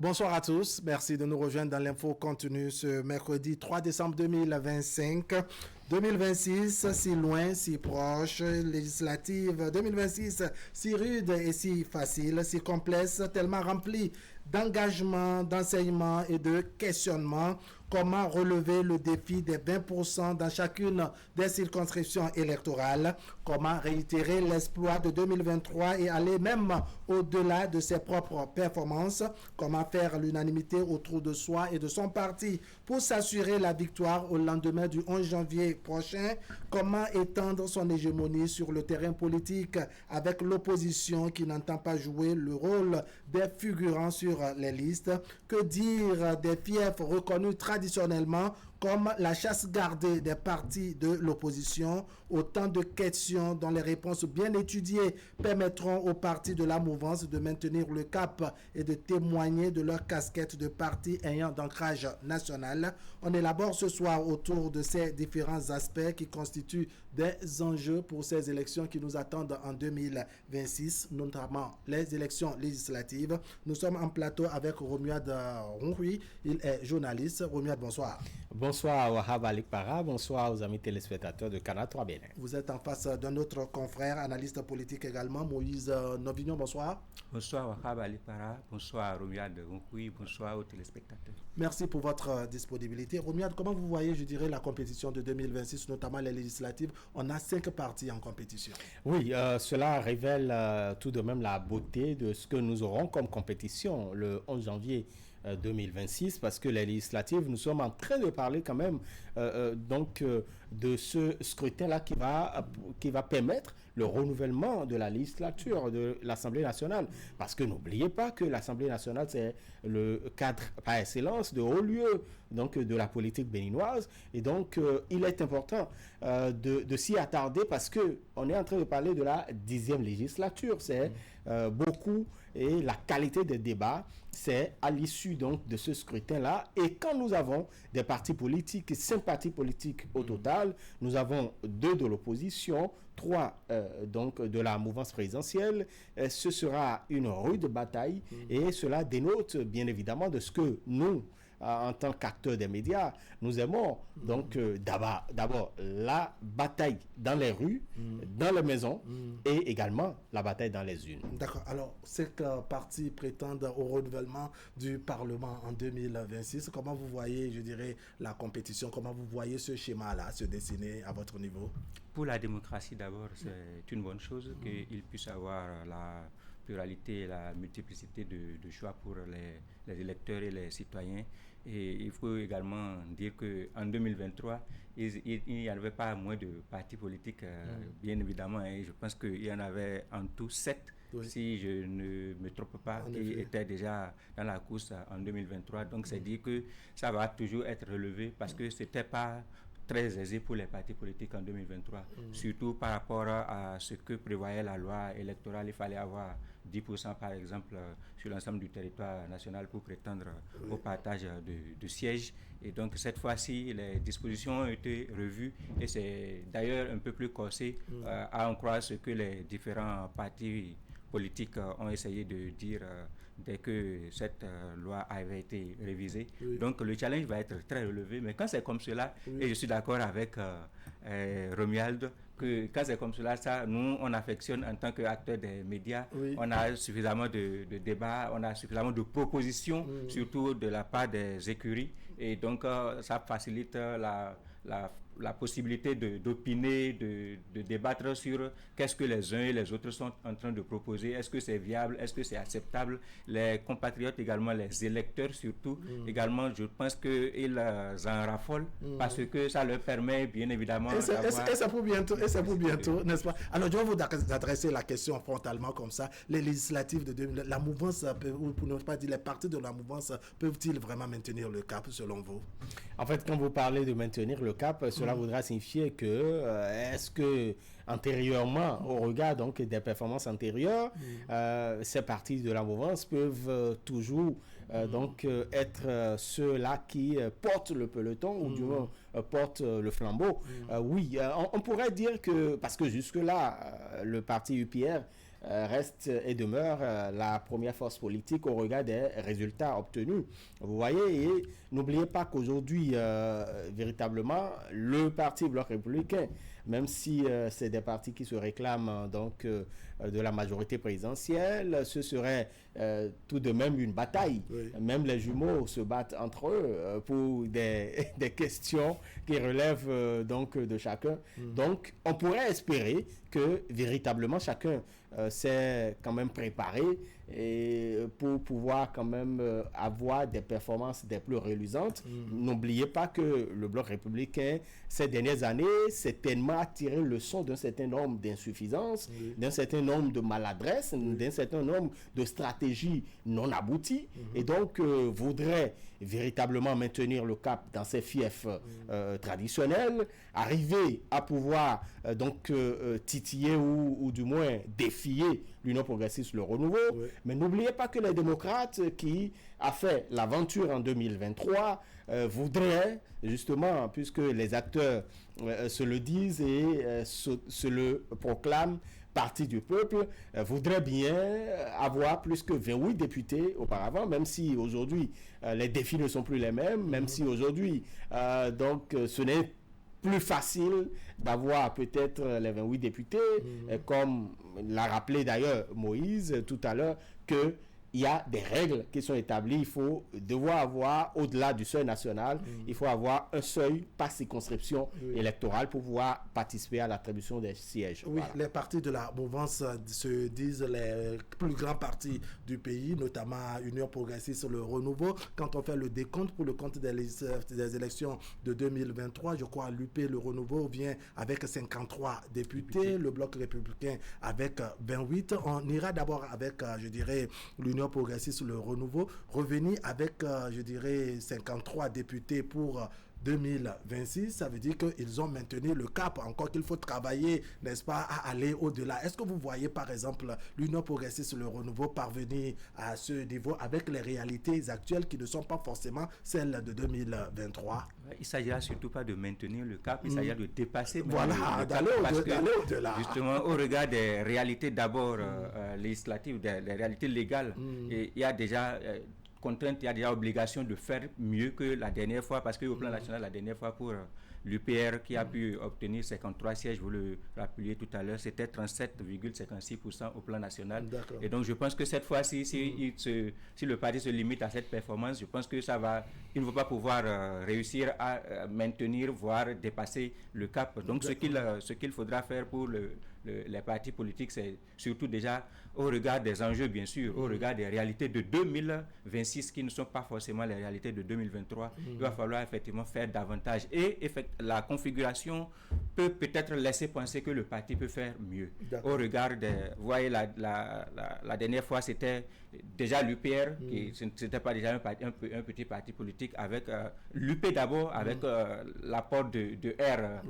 Bonsoir à tous, merci de nous rejoindre dans l'info continue ce mercredi 3 décembre 2025. 2026, si loin, si proche, législative 2026, si rude et si facile, si complexe, tellement remplie d'engagement, d'enseignement et de questionnement. Comment relever le défi des 20% dans chacune des circonscriptions électorales? Comment réitérer l'exploit de 2023 et aller même au-delà de ses propres performances? Comment faire l'unanimité autour de soi et de son parti pour s'assurer la victoire au lendemain du 11 janvier prochain? Comment étendre son hégémonie sur le terrain politique avec l'opposition qui n'entend pas jouer le rôle des figurants sur les listes? Que dire des fiefs reconnus traditionnellement comme la chasse gardée des partis de l'opposition? Autant de questions dont les réponses bien étudiées permettront aux partis de la mouvance de maintenir le cap et de témoigner de leur casquette de partis ayant d'ancrage national. On élabore ce soir autour de ces différents aspects qui constituent des enjeux pour ces élections qui nous attendent en 2026, notamment les élections législatives. Nous sommes en plateau avec Romuald Ronhui, il est journaliste. Romuald, bonsoir. Bonsoir Wahab Alikpara, bonsoir aux amis téléspectateurs de Canal 3 Bénin. Vous êtes en face d'un autre confrère, analyste politique également, Moïse Novignon, bonsoir. Bonsoir Wahab Alikpara, bonsoir Romuald Ronhui, bonsoir aux téléspectateurs. Merci pour votre disponibilité. Romuald, comment vous voyez, je dirais, la compétition de 2026, notamment les législatives? On a 5 partis en compétition. Oui, cela révèle tout de même la beauté de ce que nous aurons comme compétition le 11 janvier 2026, parce que les législatives, nous sommes en train de parler quand même de ce scrutin-là qui va permettre le renouvellement de la législature de l'Assemblée nationale. Parce que n'oubliez pas que l'Assemblée nationale, c'est le cadre par excellence de haut lieu donc, de la politique béninoise. Et donc, il est important de s'y attarder parce qu'on est en train de parler de la 10e législature. C'est beaucoup et la qualité des débats, c'est à l'issue donc de ce scrutin-là. Et quand nous avons des partis politiques, 5 partis politiques au total, nous avons 2 de l'opposition, 3 donc de la mouvance présidentielle, ce sera une rude bataille et cela dénote bien évidemment de ce que nous, en tant qu'acteurs des médias, nous aimons. Donc d'abord la bataille dans les rues, dans les maisons et également la bataille dans les urnes. D'accord. Alors, ces partis prétendent au renouvellement du Parlement en 2026. Comment vous voyez, je dirais, la compétition? Comment vous voyez ce schéma-là se dessiner à votre niveau? Pour la démocratie d'abord, c'est une bonne chose qu'il puisse avoir la pluralité et la multiplicité de choix pour les électeurs et les citoyens. Et il faut également dire qu'en 2023, il n'y avait pas moins de partis politiques, bien évidemment. Et je pense qu'il y en avait en tout 7, si je ne me trompe pas, qui étaient déjà dans la course en 2023. Donc c'est dire que ça va toujours être relevé parce que ce n'était pas très aisé pour les partis politiques en 2023, surtout par rapport à ce que prévoyait la loi électorale. Il fallait avoir 10% par exemple sur l'ensemble du territoire national pour prétendre au partage de sièges. Et donc cette fois-ci, les dispositions ont été revues et c'est d'ailleurs un peu plus corsé à en croire ce que les différents partis politiques ont essayé de dire dès que cette loi avait été révisée. Donc le challenge va être très relevé, mais quand c'est comme cela, et je suis d'accord avec Romuald, que quand c'est comme cela, ça, nous, on affectionne en tant qu'acteurs des médias, on a suffisamment de débats, on a suffisamment de propositions, surtout de la part des écuries, et donc ça facilite la possibilité d'opiner, de débattre sur qu'est-ce que les uns et les autres sont en train de proposer, est-ce que c'est viable, est-ce que c'est acceptable. Les compatriotes également, les électeurs surtout, également, je pense qu'ils en raffolent parce que ça leur permet bien évidemment d'avoir... Et c'est pour bientôt, n'est-ce pas? Alors, je vais vous adresser la question frontalement comme ça. Les législatives de 2000, la mouvance, ou pour ne pas dire les partis de la mouvance, peuvent-ils vraiment maintenir le cap selon vous? En fait, quand vous parlez de maintenir le cap, cela voudra signifier que est-ce que antérieurement, au regard donc des performances antérieures, ces partis de la mouvance peuvent toujours donc être ceux-là qui portent le peloton ou du moins portent le flambeau. Oui, on pourrait dire que, parce que jusque-là, le parti UPR reste et demeure la première force politique au regard des résultats obtenus. Vous voyez, et n'oubliez pas qu'aujourd'hui, véritablement, le parti Bloc républicain, même si c'est des partis qui se réclament de la majorité présidentielle, ce serait tout de même une bataille. Oui. Même les jumeaux se battent entre eux pour des questions qui relèvent de chacun. Donc, on pourrait espérer que véritablement chacun s'est quand même préparé et pour pouvoir quand même avoir des performances des plus reluisantes. N'oubliez pas que le Bloc républicain, ces dernières années, s'est tellement tiré leçon d'un certain nombre d'insuffisances, d'un certain nombre de maladresses, d'un certain nombre de stratégies non abouties, et donc voudrait véritablement maintenir le cap dans ses fiefs traditionnels, arriver à pouvoir titiller ou du moins défier l'Union progressiste, le renouveau. Oui. Mais n'oubliez pas que les démocrates qui a fait l'aventure en 2023 voudraient justement, puisque les acteurs se le disent et se le proclament, parti du peuple, voudrait bien avoir plus que 28 députés auparavant, même si aujourd'hui les défis ne sont plus les mêmes, même si aujourd'hui ce n'est plus facile d'avoir peut-être les 28 députés, comme l'a rappelé d'ailleurs Moïse tout à l'heure, que il y a des règles qui sont établies. Il faut devoir avoir, au-delà du seuil national, il faut avoir un seuil par circonscription électorale pour pouvoir participer à l'attribution des sièges. Oui, voilà. Les partis de la mouvance se disent les plus grands partis du pays, notamment Union progressiste, le renouveau. Quand on fait le décompte pour le compte des élections de 2023, je crois l'UP, le renouveau, vient avec 53 députés, le Bloc républicain avec 28. On ira d'abord avec, je dirais, l'Union progressiste, le renouveau, revenir avec, 53 députés pour 2026, ça veut dire qu'ils ont maintenu le cap, encore qu'il faut travailler, n'est-ce pas, à aller au-delà. Est-ce que vous voyez, par exemple, l'Union progressiste, le renouveau, parvenir à ce niveau avec les réalités actuelles qui ne sont pas forcément celles de 2023? Il ne s'agira surtout pas de maintenir le cap, il s'agira de dépasser d'aller au-delà. Justement, au regard des réalités d'abord législatives, des réalités légales, et il y a déjà contrainte, il y a déjà obligation de faire mieux que la dernière fois, parce qu'au plan national, la dernière fois pour l'UPR qui a pu obtenir 53 sièges, vous le rappeliez tout à l'heure, c'était 37,56% au plan national. Et donc je pense que cette fois-ci, si le parti se limite à cette performance, je pense que il ne va pas pouvoir réussir à maintenir, voire dépasser le cap. Donc ce qu'il faudra faire pour les partis politiques, c'est surtout déjà au regard des enjeux, bien sûr, au regard des réalités de 2026 qui ne sont pas forcément les réalités de 2023. Il va falloir effectivement faire davantage. Et la configuration peut peut-être laisser penser que le parti peut faire mieux. Au regard des... Vous voyez, la dernière fois, c'était déjà l'UPR, ce n'était pas déjà un petit parti politique, avec l'UP d'abord, avec l'apport de R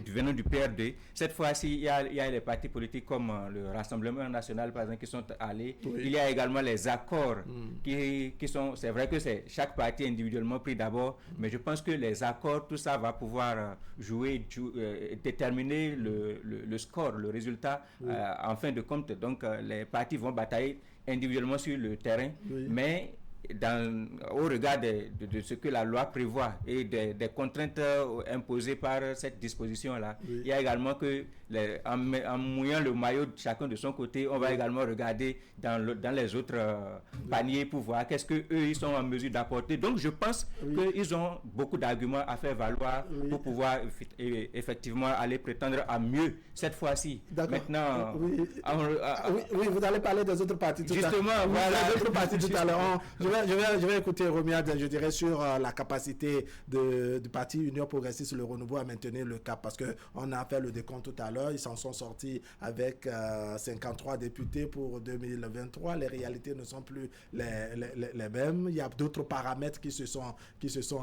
venant du PRD. Cette fois-ci, il y a les partis politiques comme le Rassemblement national, par exemple, qui sont allés. Il y a également les accords qui sont... C'est vrai que c'est chaque parti individuellement pris d'abord, mais je pense que les accords, tout ça va pouvoir déterminer le score, le résultat en fin de compte. Donc, les partis vont batailler individuellement sur le terrain, mais au regard de ce que la loi prévoit et des contraintes imposées par cette disposition-là, il y a également que en mouillant le maillot de chacun de son côté, on va également regarder dans les autres paniers pour voir qu'est-ce qu'eux ils sont en mesure d'apporter. Donc je pense qu'ils ont beaucoup d'arguments à faire valoir pour pouvoir effectivement aller prétendre à mieux cette fois-ci. Maintenant, vous allez parler des autres partis tout justement, à l'heure. Voilà, les autres partis tout à l'heure. Je vais écouter Romiad, je dirais, sur la capacité du parti Union progressiste, le renouveau, à maintenir le cap, parce qu'on a fait le décompte tout à l'heure. Ils s'en sont sortis avec 53 députés pour 2023. Les réalités ne sont plus les mêmes. Il y a d'autres paramètres qui se sont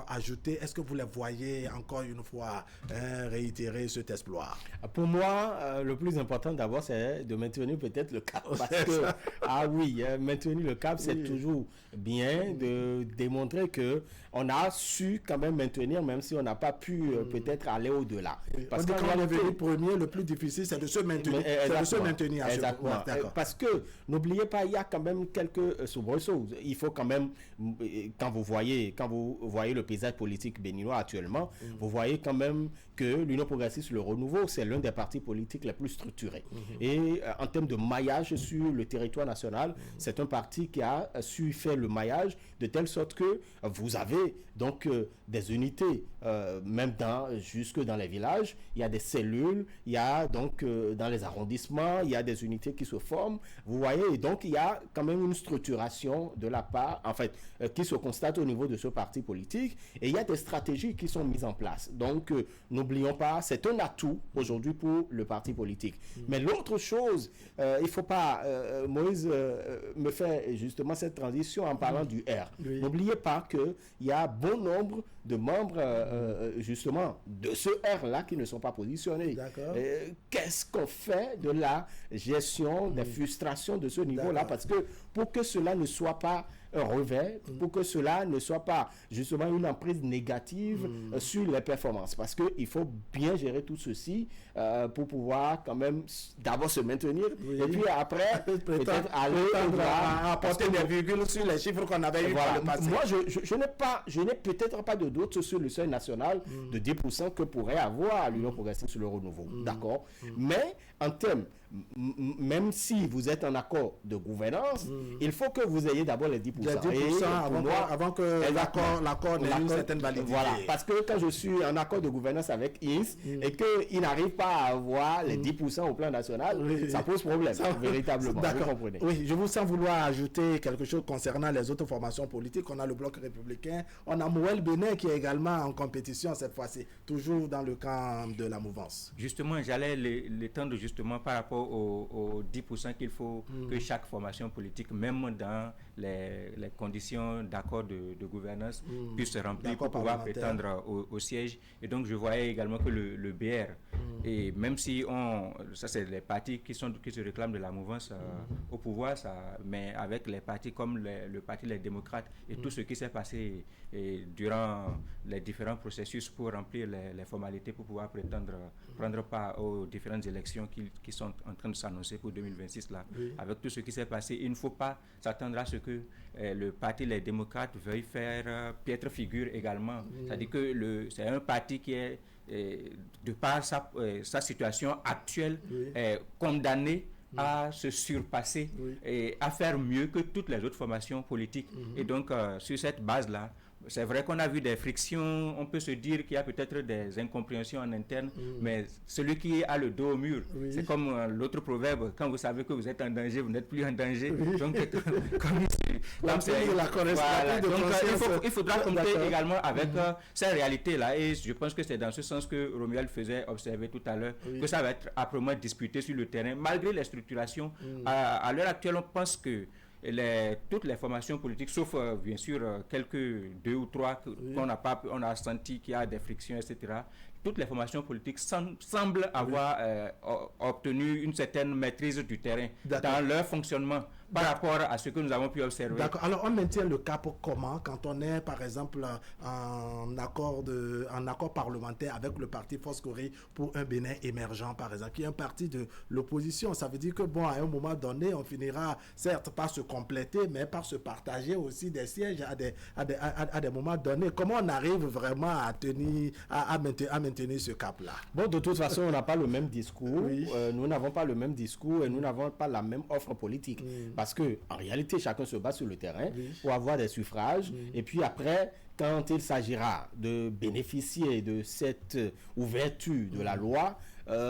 ajoutés. Est-ce que vous les voyez encore une fois réitérer cet exploit? Pour moi, le plus important d'abord, c'est de maintenir peut-être le cap. Parce que, maintenir le cap, c'est toujours bien bien de démontrer que on a su quand même maintenir, même si on n'a pas pu peut-être aller au-delà. Parce que quand on est venu premier, le plus difficile, c'est de se maintenir. C'est de se maintenir. Exactement. Parce que, n'oubliez pas, il y a quand même quelques soubresauts. Il faut quand même, quand vous voyez le paysage politique béninois actuellement, vous voyez quand même que l'Union progressiste, le Renouveau, c'est l'un des partis politiques les plus structurés. Et en termes de maillage sur le territoire national, c'est un parti qui a su faire le maillage de telle sorte que vous avez donc des unités, même jusque dans les villages, il y a des cellules, il y a donc dans les arrondissements, il y a des unités qui se forment, vous voyez, et donc il y a quand même une structuration de la part, en fait, qui se constate au niveau de ce parti politique, et il y a des stratégies qui sont mises en place. Donc, n'oublions pas, c'est un atout aujourd'hui pour le parti politique. Mais l'autre chose, il ne faut pas, Moïse me fait justement cette transition en parlant du R. Oui. N'oubliez pas qu'il y a bon nombre de membres justement de ce R-là qui ne sont pas positionnés. Qu'est-ce qu'on fait de la gestion des frustrations de ce niveau-là? Parce que pour que cela ne soit pas un revers, pour que cela ne soit pas justement une emprise négative sur les performances. Parce qu'il faut bien gérer tout ceci pour pouvoir quand même d'abord se maintenir et puis après peut-être aller à apporter des virgules sur les chiffres qu'on avait eu par le passé. Moi, je n'ai peut-être pas de doute sur le seuil national de 10% que pourrait avoir l'Union progressiste sur le renouveau. D'accord? Mais en termes, même si vous êtes en accord de gouvernance, il faut que vous ayez d'abord les 10%. Les 10% avant que l'accord n'ait une certaine validité. Voilà, parce que quand je suis en accord de gouvernance avec INS et qu'il n'arrive pas à avoir les 10% au plan national, ça pose problème, véritablement. D'accord. Oui, je vous sens vouloir ajouter quelque chose concernant les autres formations politiques. On a le Bloc républicain, on a Mouel Bénin qui est également en compétition cette fois-ci, toujours dans le camp de la mouvance. Justement, j'allais l'étendre justement par rapport aux 10% qu'il faut que chaque formation politique, même dans les conditions d'accord de gouvernance, puisse se remplir pour pouvoir prétendre au siège. Et donc, je voyais également que le BR, et même si ça c'est les partis qui se réclament de la mouvance au pouvoir, mais avec les partis comme le parti Les Démocrates et tout ce qui s'est passé durant les différents processus pour remplir les formalités pour pouvoir prendre part aux différentes élections qui sont en train de s'annoncer pour 2026 là. Avec tout ce qui s'est passé, il ne faut pas s'attendre à ce que le parti Les Démocrates veuille faire piètre figure également. C'est-à-dire que c'est un parti qui est, de par sa situation actuelle, condamné à se surpasser et à faire mieux que toutes les autres formations politiques. Et donc, sur cette base-là, c'est vrai qu'on a vu des frictions, on peut se dire qu'il y a peut-être des incompréhensions en interne, mais celui qui a le dos au mur, c'est comme l'autre proverbe, quand vous savez que vous êtes en danger, vous n'êtes plus en danger. Donc, il faudra compter également avec ces réalités-là, et je pense que c'est dans ce sens que Romuald faisait observer tout à l'heure, que ça va être âprement disputé sur le terrain, malgré les structurations. À l'heure actuelle, on pense que toutes les formations politiques, sauf bien sûr quelques 2 ou 3 on a senti qu'il y a des frictions, etc. Toutes les formations politiques semblent avoir obtenu une certaine maîtrise du terrain dans leur fonctionnement par rapport à ce que nous avons pu observer. D'accord. Alors, on maintient le cap comment quand on est, par exemple, en accord parlementaire avec le parti Foscori pour un Bénin émergent, par exemple, qui est un parti de l'opposition. Ça veut dire que, bon, à un moment donné, on finira, certes, par se compléter, mais par se partager aussi des sièges à des moments donnés. Comment on arrive vraiment à maintenir ce cap-là? Bon, de toute façon, on n'a pas le même discours. Nous n'avons pas le même discours et nous n'avons pas la même offre politique. Parce qu'en réalité, chacun se bat sur le terrain pour avoir des suffrages. Et puis après, quand il s'agira de bénéficier de cette ouverture de la loi,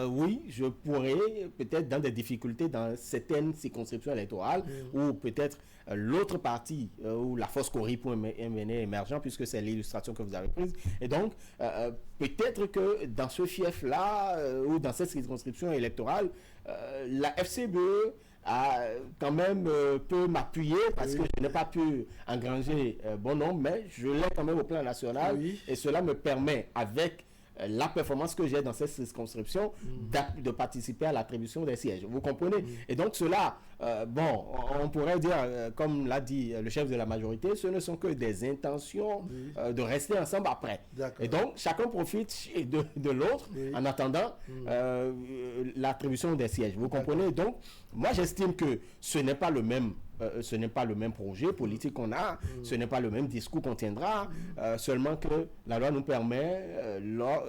oui, je pourrais peut-être dans des difficultés dans certaines circonscriptions électorales ou peut-être l'autre parti ou la Foscori pour un MNE émergent, puisque c'est l'illustration que vous avez prise. Et donc, peut-être que dans ce fief-là ou dans cette circonscription électorale, la FCBE quand même peut m'appuyer parce que je n'ai pas pu engranger bon nombre, mais je l'ai quand même au plan national et cela me permet avec la performance que j'ai dans cette circonscription de participer à l'attribution des sièges. Vous comprenez? Et donc cela, on pourrait dire, comme l'a dit le chef de la majorité, ce ne sont que des intentions de rester ensemble après. Et donc chacun profite de l'autre en attendant l'attribution des sièges. Vous comprenez? Donc moi j'estime que ce n'est pas le même projet politique qu'on a, ce n'est pas le même discours qu'on tiendra, seulement que la loi nous permet,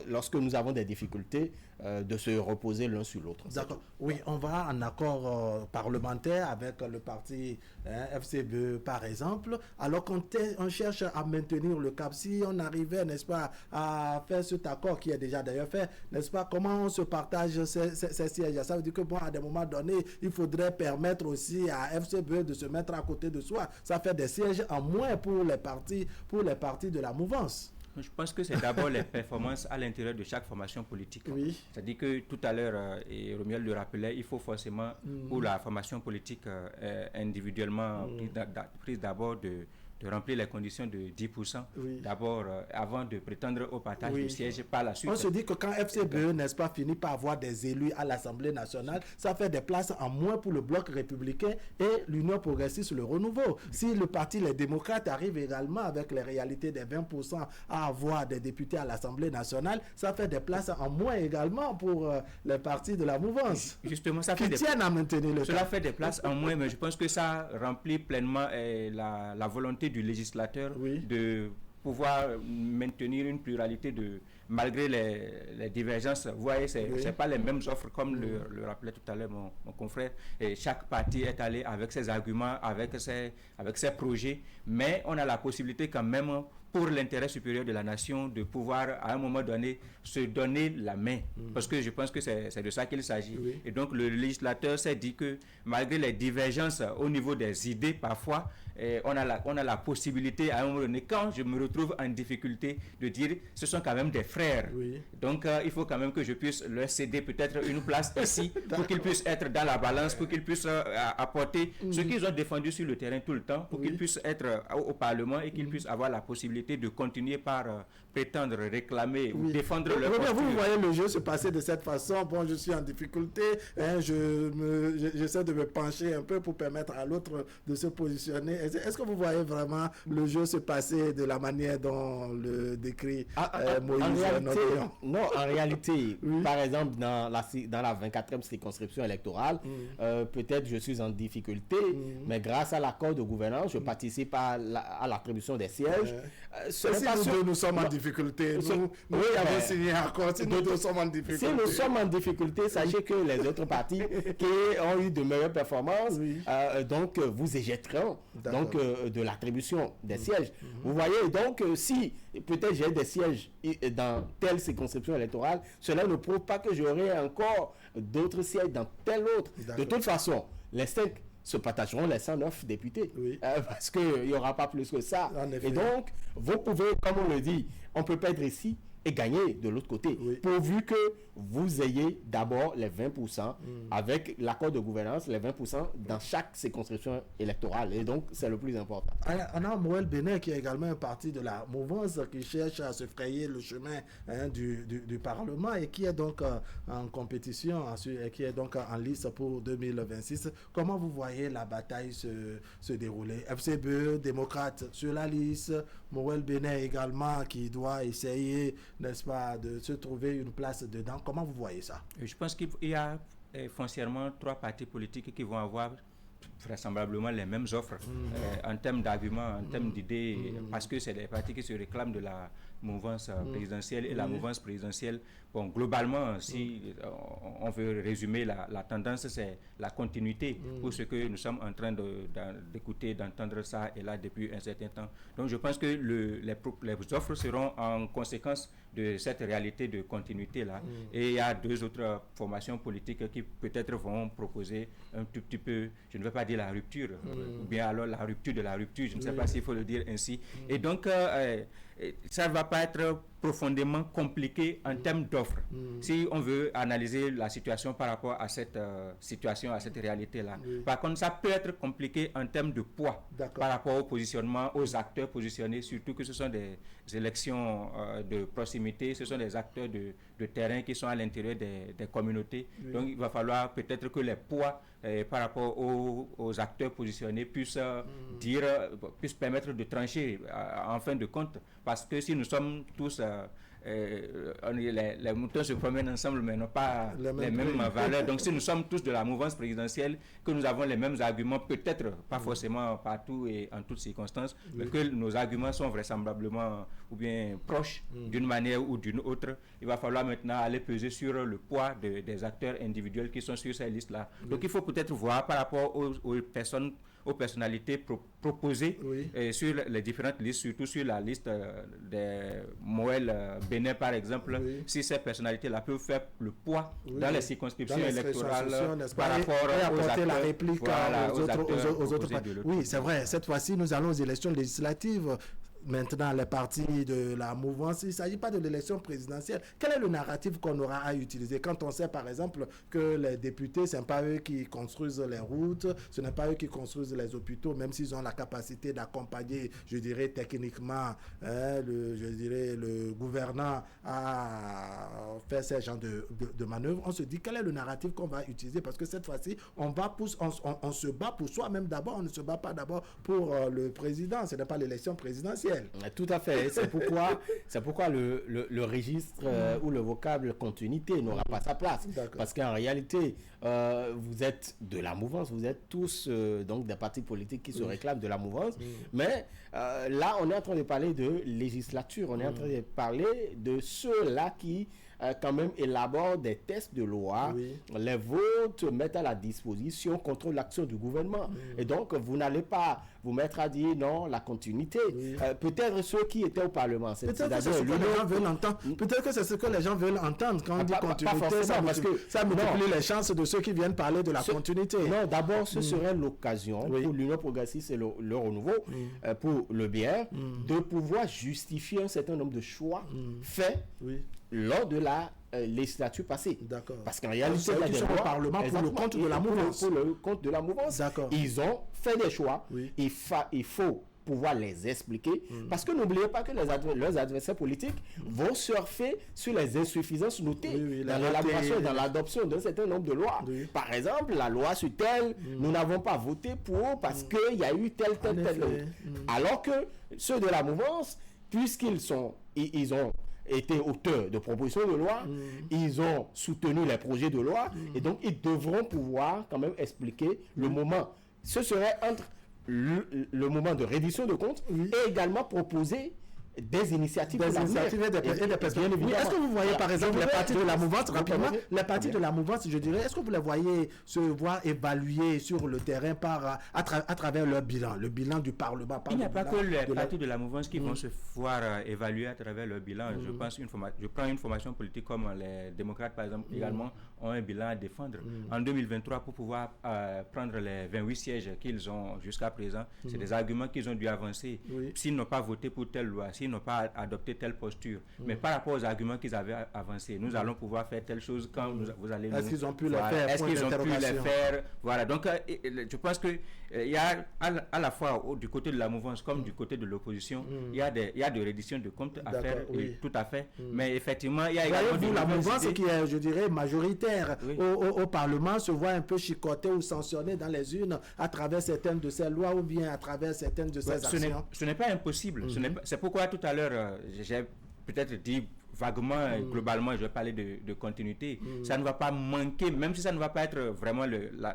lorsque nous avons des difficultés, de se reposer l'un sur l'autre. D'accord. Oui, on va en accord parlementaire avec le parti FCBE, par exemple, alors qu'on cherche à maintenir le cap. Si on arrivait, n'est-ce pas, à faire cet accord qui est déjà d'ailleurs fait, n'est-ce pas, comment on se partage ces sièges? Ça veut dire que, à des moments donnés, il faudrait permettre aussi à FCBE de se mettre à côté de soi. Ça fait des sièges en moins pour les partis de la mouvance. Je pense que c'est d'abord les performances à l'intérieur de chaque formation politique. Oui. C'est-à-dire que tout à l'heure, et Romuald le rappelait, il faut forcément, pour la formation politique individuellement prise d'abord de remplir les conditions de 10% d'abord avant de prétendre au partage du siège par la suite. On se dit que quand FCBE, n'est-ce pas, finit par avoir des élus à l'Assemblée nationale, ça fait des places en moins pour le bloc républicain et l'Union progressiste, le renouveau. Si le parti Les Démocrates arrive également avec les réalités des 20% à avoir des députés à l'Assemblée nationale, ça fait des places en moins également pour les partis de la mouvance. Justement, ça fait tiennent à maintenir le Cela fait des places en moins, mais je pense que ça remplit pleinement la volonté du législateur de pouvoir maintenir une pluralité malgré les divergences. Vous voyez, c'est pas les mêmes offres comme le rappelait tout à l'heure mon confrère. Et chaque parti est allé avec ses arguments, avec ses projets, mais on a la possibilité quand même, pour l'intérêt supérieur de la nation, de pouvoir à un moment donné se donner la main. Parce que je pense que c'est de ça qu'il s'agit. Et donc le législateur s'est dit que malgré les divergences au niveau des idées parfois, on a la possibilité à un moment donné, quand je me retrouve en difficulté, de dire ce sont quand même des frères. Donc il faut quand même que je puisse leur céder peut-être une place ici pour qu'ils puissent être dans la balance, pour qu'ils puissent apporter ce qu'ils ont défendu sur le terrain tout le temps, pour qu'ils puissent être au Parlement et qu'ils puissent avoir la possibilité de continuer par prétendre réclamer ou défendre leur posture. Vous voyez le jeu se passer de cette façon. Bon, je suis en difficulté, j'essaie de me pencher un peu pour permettre à l'autre de se positionner. Est-ce que vous voyez vraiment le jeu se passer de la manière dont le décrit Moïse? En réalité, par exemple, dans la 24e circonscription électorale, peut-être je suis en difficulté, mais grâce à l'accord de gouvernance, je participe à l'attribution des sièges. Si nous sommes en difficulté, nous avons signé un accord, si nous sommes en difficulté. Si nous sommes en difficulté, sachez que les autres partis qui ont eu de meilleures performances, donc vous éjetteront de l'attribution des sièges. Vous voyez, donc si peut-être j'ai des sièges dans telle circonscription électorale, cela ne prouve pas que j'aurai encore d'autres sièges dans telle autre. De toute façon, les 5 se partageront les 109 députés. Parce qu'il n'y aura pas plus que ça. Et donc, vous pouvez, comme on le dit, on peut perdre ici et gagner de l'autre côté. Pourvu que vous ayez d'abord les 20% avec l'accord de gouvernance, les 20% dans chaque circonscription électorale. Et donc, c'est le plus important. On a Moël Bénin qui est également un parti de la mouvance qui cherche à se frayer le chemin du Parlement et qui est donc en compétition, et qui est donc en lice pour 2026. Comment vous voyez la bataille se dérouler? FCBE, démocrate sur la liste, Moël Bénin également qui doit essayer, n'est-ce pas, de se trouver une place dedans. Comment vous voyez ça? Je pense qu'il y a foncièrement 3 partis politiques qui vont avoir vraisemblablement les mêmes offres en termes d'arguments, en termes d'idées, parce que c'est des partis qui se réclament de la mouvance présidentielle et la mouvance présidentielle. Bon, globalement, si on veut résumer la tendance, c'est la continuité pour ce que nous sommes en train d'écouter, d'entendre ça et là depuis un certain temps. Donc je pense que les offres seront en conséquence de cette réalité de continuité-là. Et il y a 2 autres formations politiques qui peut-être vont proposer un tout petit peu, je ne veux pas dire la rupture, ou bien alors la rupture de la rupture, je ne sais pas s'il faut le dire ainsi. Et donc, ça ne va pas être profondément compliqué en termes d'offres. Si on veut analyser la situation par rapport à cette situation, à cette réalité-là. Par contre, ça peut être compliqué en termes de poids par rapport au positionnement, aux acteurs positionnés, surtout que ce sont des élections de proximité, ce sont des acteurs de terrain qui sont à l'intérieur des communautés. Donc, il va falloir peut-être que les poids par rapport aux acteurs positionnés puissent permettre de trancher en fin de compte, parce que si nous sommes tous les moutons se promènent ensemble mais n'ont pas les mêmes valeurs. Donc si nous sommes tous de la mouvance présidentielle, que nous avons les mêmes arguments, peut-être pas forcément partout et en toutes circonstances, mais que nos arguments sont vraisemblablement ou bien proches d'une manière ou d'une autre, il va falloir maintenant aller peser sur le poids des acteurs individuels qui sont sur ces listes-là. Donc il faut peut-être voir par rapport aux personnalités proposées sur les différentes listes, surtout sur la liste des Moël Bénin par exemple, si ces personnalités-là peuvent faire le poids dans les circonscriptions électorales par rapport aux acteurs, la réplique aux autres. Oui, c'est vrai, cette fois-ci nous allons aux élections législatives. Maintenant, les partis de la mouvance, il ne s'agit pas de l'élection présidentielle. Quel est le narratif qu'on aura à utiliser quand on sait, par exemple, que les députés, ce n'est pas eux qui construisent les routes, ce n'est pas eux qui construisent les hôpitaux, même s'ils ont la capacité d'accompagner, je dirais, techniquement, le gouvernant à faire ces genres de manœuvres. On se dit, quel est le narratif qu'on va utiliser? Parce que cette fois-ci, on se bat pour soi-même d'abord, on ne se bat pas d'abord pour le président, ce n'est pas l'élection présidentielle. Tout à fait. C'est pourquoi le registre ou le vocable continuité n'aura pas sa place. Parce qu'en réalité, vous êtes de la mouvance, vous êtes tous donc des partis politiques qui se réclament de la mouvance. Mais là, on est en train de parler de législature, on est en train de parler de ceux-là qui quand même élaborent des textes de loi, les votes, mettent à la disposition, contrôlent l'action du gouvernement. Et donc, vous n'allez pas vous mettre à dire non, la continuité. Peut-être ceux qui étaient au Parlement, peut-être que c'est ce que les gens veulent entendre. Peut-être que c'est ce que les gens veulent entendre quand on dit continuité. Ça multiplie les chances de ceux qui viennent parler de la continuité. Non, d'abord, ce serait l'occasion pour l'Union progressiste et le renouveau, pour le bien, de pouvoir justifier un certain nombre de choix faits lors de la législature passée. D'accord. Parce qu'en réalité, il y a des lois, Parlement pour le compte de la mouvance. Pour le compte de la mouvance. D'accord. Ils ont fait des choix. Il faut pouvoir les expliquer, parce que n'oubliez pas que leurs adversaires politiques vont surfer sur les insuffisances notées dans l'élaboration et dans l'adoption d'un certain nombre de lois. Par exemple, la loi sur telle, nous n'avons pas voté pour parce qu'il y a eu telle. Alors que ceux de la mouvance, puisqu'ils ont été auteurs de propositions de loi, ils ont soutenu les projets de loi, et donc ils devront pouvoir quand même expliquer le moment. Ce serait entre le moment de reddition de comptes et également proposer des initiatives et des perspectives. Est-ce que vous voyez par exemple les partis de la mouvance, rapidement, les partis de la mouvance, je dirais, est-ce que vous les voyez se voir évaluer sur le terrain à travers leur bilan, le bilan du Parlement? Il n'y a pas que les partis de la mouvance qui vont se voir évaluer à travers leur bilan. Je prends une formation politique comme les démocrates, par exemple, également ont un bilan à défendre. En 2023, pour pouvoir prendre les 28 sièges qu'ils ont jusqu'à présent, c'est des arguments qu'ils ont dû avancer. S'ils n'ont pas voté pour telle loi, s'ils n'ont pas adopté telle posture, mais par rapport aux arguments qu'ils avaient avancés, nous allons pouvoir faire telle chose quand vous allez... Est-ce qu'ils ont pu les faire? Est-ce qu'ils ont pu les faire? Voilà, donc je pense que il y a à la fois du côté de la mouvance comme du côté de l'opposition, il y a des redditions de comptes à faire, tout à fait, mais effectivement, il y a également... La mouvance qui est, je dirais, majoritaire au Parlement se voit un peu chicoter ou sanctionner dans les urnes à travers certaines de ces lois ou bien à travers certaines de ces actions. Ce n'est pas impossible. C'est pourquoi tout à l'heure, j'ai peut-être dit vaguement, globalement, je vais parler de continuité. Ça ne va pas manquer, même si ça ne va pas être vraiment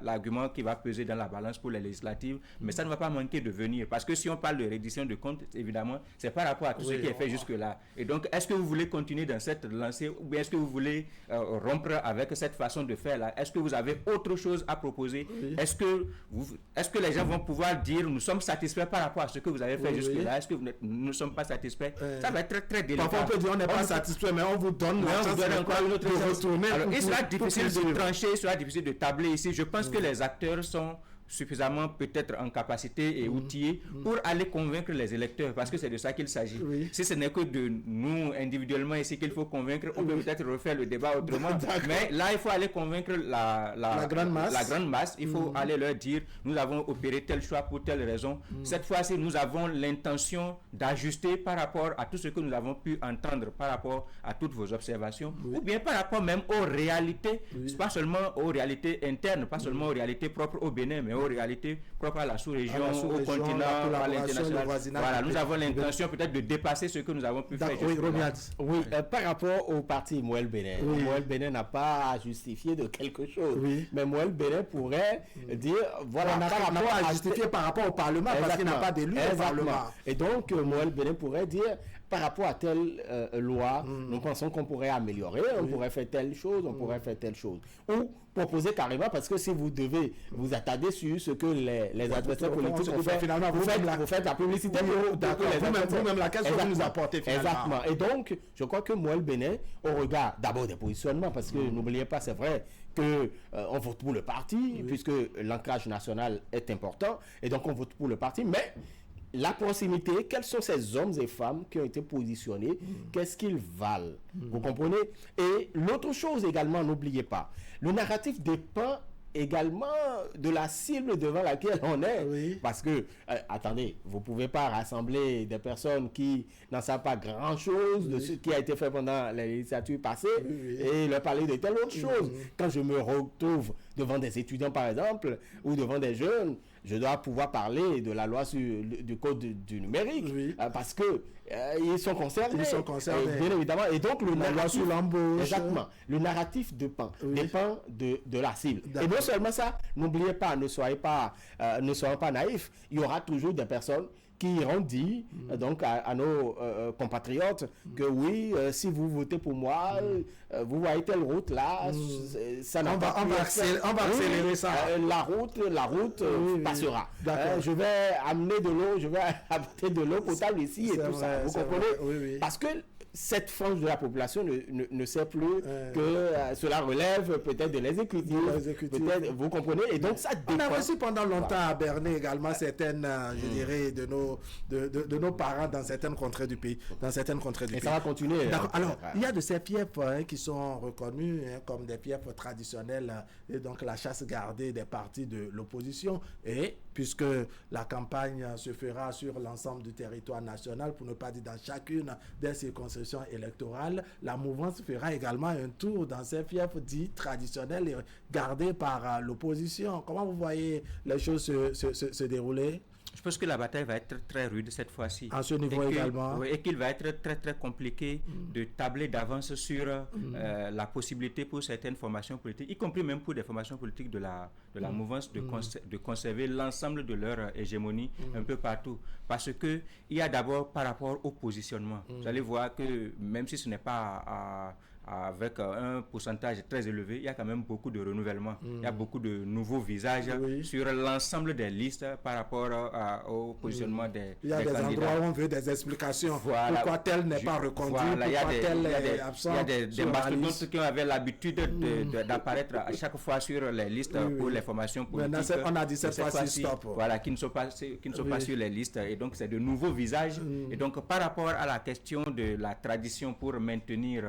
l'argument qui va peser dans la balance pour les législatives, mais ça ne va pas manquer de venir. Parce que si on parle de reddition de comptes, évidemment, c'est par rapport à tout ce qui est fait jusque-là. Et donc, est-ce que vous voulez continuer dans cette lancée ou bien est-ce que vous voulez rompre avec cette façon de faire-là? Est-ce que vous avez autre chose à proposer? Est-ce que les gens vont pouvoir dire nous sommes satisfaits par rapport à ce que vous avez fait jusque-là? Est-ce que nous ne sommes pas satisfaits? Ça va être très, très délicat. Parfois, on peut dire on n'est pas satisfait, mais on vous donne encore une autre chance. Alors, il sera difficile de trancher, il sera difficile de tabler ici. Je pense que les acteurs sont suffisamment peut-être en capacité et outillés pour aller convaincre les électeurs, parce que c'est de ça qu'il s'agit. Si ce n'est que de nous individuellement ici qu'il faut convaincre, on peut peut-être refaire le débat autrement, mais là il faut aller convaincre la grande masse. Il faut aller leur dire, nous avons opéré tel choix pour telle raison. Cette fois-ci, nous avons l'intention d'ajuster par rapport à tout ce que nous avons pu entendre, par rapport à toutes vos observations, ou bien par rapport même aux réalités, pas seulement aux réalités internes, pas seulement aux réalités propres au Bénin, mais aux réalités propres à la sous-région, au continent, à l'international. Voilà, nous avons l'intention peut-être de dépasser ce que nous avons pu faire. Oui, par rapport au parti Moël Bénin, Moël Bénin n'a pas à justifier de quelque chose, mais Moël Bénin pourrait dire, voilà, n'a pas à justifier par rapport au Parlement, parce qu'il n'a pas d'élu au Parlement. Et donc, Moël Bénin pourrait dire, par rapport à telle loi, nous pensons qu'on pourrait améliorer, on pourrait faire telle chose, on pourrait faire telle chose. Ou proposer carrément, parce que si vous devez vous attarder sur ce que les adversaires politiques ont fait, finalement, vous faites la publicité pour vous-même la question que vous nous apportez finalement. Exactement. Et donc, je crois que Moël Bénin, au regard d'abord des positionnements, parce que n'oubliez pas, c'est vrai que on vote pour le parti, puisque l'ancrage national est important, et donc on vote pour le parti, mais la proximité, quels sont ces hommes et femmes qui ont été positionnés, qu'est-ce qu'ils valent, vous comprenez? Et l'autre chose également, n'oubliez pas, le narratif dépend également de la cible devant laquelle on est, parce que, attendez, vous ne pouvez pas rassembler des personnes qui n'en savent pas grand-chose de ce qui a été fait pendant la législature passée et leur parler de telle autre chose. Quand je me retrouve devant des étudiants, par exemple, ou devant des jeunes, je dois pouvoir parler de la loi du code du numérique, parce que ils sont concernés. Bien évidemment. Et donc, le narratif, sur l'embauche. Exactement. Le narratif dépend de la cible. Et non seulement ça, n'oubliez pas, ne soyons pas naïfs, il y aura toujours des personnes qui iront dire donc à nos compatriotes que oui, si vous votez pour moi, vous voyez telle route là, ça n'a pas on va accélérer ça. La route passera. Je vais amener de l'eau, je vais apporter de l'eau potable ici et tout ça. Vous comprenez? Parce que cette frange de la population ne sait plus que cela relève peut-être de l'exécutif. Peut-être, vous comprenez? Et donc ça dépend. On a reçu pendant longtemps à Bernay également certaines, je dirais, de nos parents dans certaines contrées du pays. Et ça va continuer. Alors, il y a de ces fiefs qui sont reconnus comme des fiefs traditionnels, et donc la chasse gardée des partis de l'opposition. Et puisque la campagne se fera sur l'ensemble du territoire national, pour ne pas dire dans chacune des circonscriptions électorales, la mouvance fera également un tour dans ces fiefs dits traditionnels et gardés par l'opposition. Comment vous voyez les choses se dérouler? Je pense que la bataille va être très rude cette fois-ci. À ce niveau également. Et qu'il va être très très compliqué de tabler d'avance sur la possibilité pour certaines formations politiques, y compris même pour des formations politiques de la mouvance, de conserver l'ensemble de leur hégémonie un peu partout. Parce que il y a d'abord par rapport au positionnement. Vous allez voir que même si ce n'est pas avec un pourcentage très élevé, il y a quand même beaucoup de renouvellement. Il y a beaucoup de nouveaux visages sur l'ensemble des listes par rapport au positionnement des candidats. Il y a des endroits où on veut des explications. Pourquoi tel n'est pas reconduit, pourquoi tel est absent. Il y a des mastodontes qui avaient l'habitude d'apparaître à chaque fois sur les listes pour les formations politiques. Maintenant, on a dit cette fois-ci stop. Voilà, qui ne sont pas sur les listes. Et donc, c'est de nouveaux visages. Et donc, par rapport à la question de la tradition pour maintenir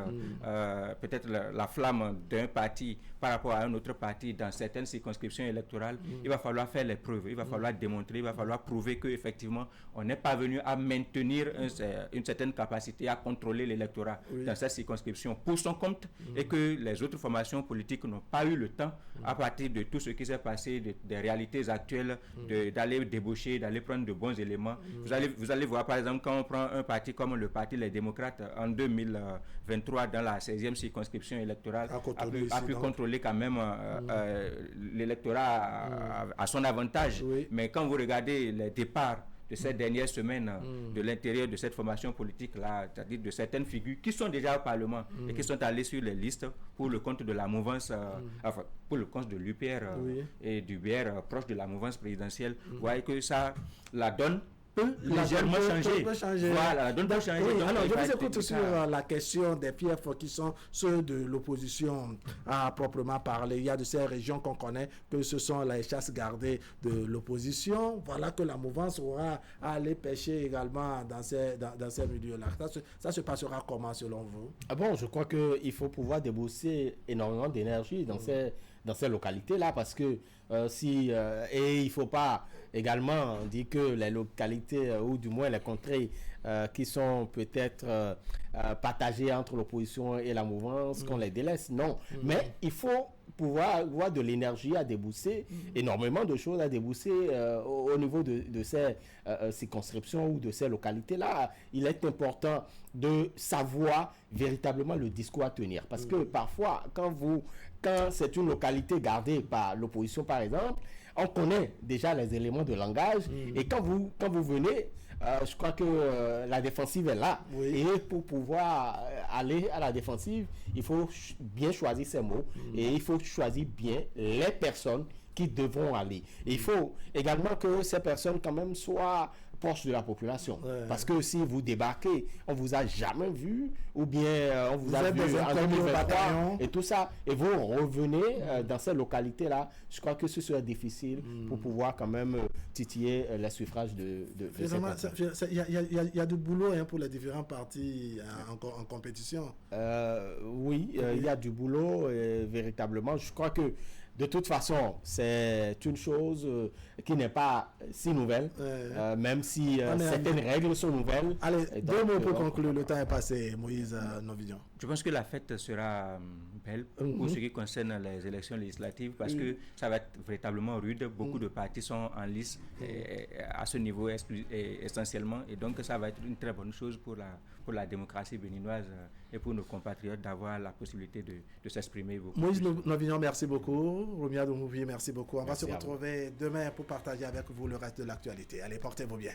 peut-être la flamme d'un parti par rapport à un autre parti dans certaines circonscriptions électorales, il va falloir faire les preuves, il va falloir démontrer, il va falloir prouver qu'effectivement on n'est pas venu à maintenir une certaine capacité à contrôler l'électorat dans cette circonscription pour son compte et que les autres formations politiques n'ont pas eu le temps, à partir de tout ce qui s'est passé, des réalités actuelles, d'aller débaucher, d'aller prendre de bons éléments. Vous allez voir par exemple quand on prend un parti comme le Parti Les Démocrates en 2023 dans la 16e circonscription électorale a pu contrôler quand même l'électorat à son avantage. Mais quand vous regardez les départs de ces dernières semaines de l'intérieur de cette formation politique-là, c'est-à-dire de certaines figures qui sont déjà au Parlement et qui sont allées sur les listes pour le compte de la mouvance, enfin, pour le compte de l'UPR et du BR proche de la mouvance présidentielle, vous voyez que ça, la donne peut légèrement changer. Voilà, donc peut changer. Oui, donc, alors, il je va vous être écoute sur la question des fiefs qui sont ceux de l'opposition à proprement parler. Il y a de ces régions qu'on connaît que ce sont les chasses gardées de l'opposition. Voilà que la mouvance aura à aller pêcher également dans ces milieux-là. Ça se passera comment selon vous? Ah bon, je crois qu'il faut pouvoir débourser énormément d'énergie dans ces localités-là parce que et il ne faut pas également dire que les localités ou du moins les contrées qui sont peut-être partagées entre l'opposition et la mouvance, qu'on les délaisse. Non, mais il faut pouvoir avoir de l'énergie à débousser, énormément de choses à débousser au niveau de ces circonscriptions ou de ces localités-là. Il est important de savoir véritablement le discours à tenir. Parce que parfois, quand c'est une localité gardée par l'opposition, par exemple, on connaît déjà les éléments de langage. Et quand vous venez, je crois que la défensive est là. Oui. Et pour pouvoir aller à la défensive, il faut bien choisir ses mots. Et il faut choisir bien les personnes qui devront aller. Et il faut également que ces personnes quand même soient proches de la population. Ouais. Parce que si vous débarquez, on vous a jamais vu, ou bien on vous a vu en 2023 et tout ça, et vous revenez dans ces localités-là, je crois que ce serait difficile pour pouvoir quand même titiller les suffrages de il y a du boulot pour les différents partis en compétition. Oui, il y a du boulot, véritablement. Je crois que de toute façon, c'est une chose qui n'est pas si nouvelle, même si certaines règles sont nouvelles. Allez, deux mots pour conclure, le temps est passé, Moïse Novidian. Je pense que la fête sera belle pour ce qui concerne les élections législatives parce que ça va être véritablement rude. Beaucoup de partis sont en lice à ce niveau essentiellement et donc ça va être une très bonne chose pour la démocratie béninoise et pour nos compatriotes d'avoir la possibilité de s'exprimer beaucoup. Moïse Novidian, merci beaucoup. Romia Domouvier, merci beaucoup. On va se retrouver demain pour partager avec vous le reste de l'actualité. Allez, portez-vous bien.